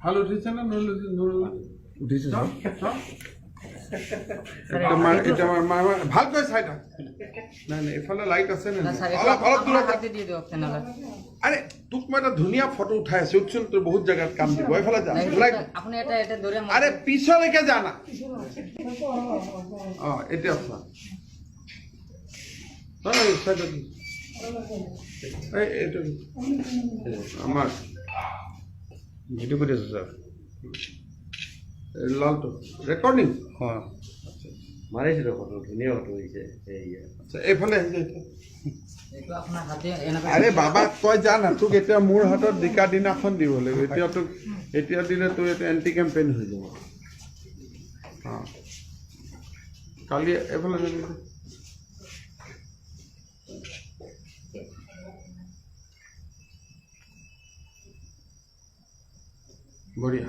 ভাল উঠিছে না উঠিছে ভালকৈ চাই থাক নাই নাই এইফালে লাইট আছে নে অলপ অলপ দূৰত আৰে তোক মই এটা ধুনীয়া ফটো উঠাই আছো উঠচোন তোৰ বহুত জেগাত কাম দিব এইফালে যা আৰে পিছলৈকে যা না এতিয়া চা এইটো আমাৰ ভিডিঅ' কৰি আছো ছাৰ লালটো ৰেকৰ্ডিং মাৰিছিলোঁ ফটো ধুনীয়া ফটো হৈছে আচ্ছা এইফালে আৰে বাবা তই জানা তোক এতিয়া মোৰ হাতত জিকা দিনাখন দিব লাগিব এতিয়া তোক এতিয়া দিলে তোৰ এটা এণ্টি কেম্পেইন হৈ যাব কালি এইফালে বঢ়িয়া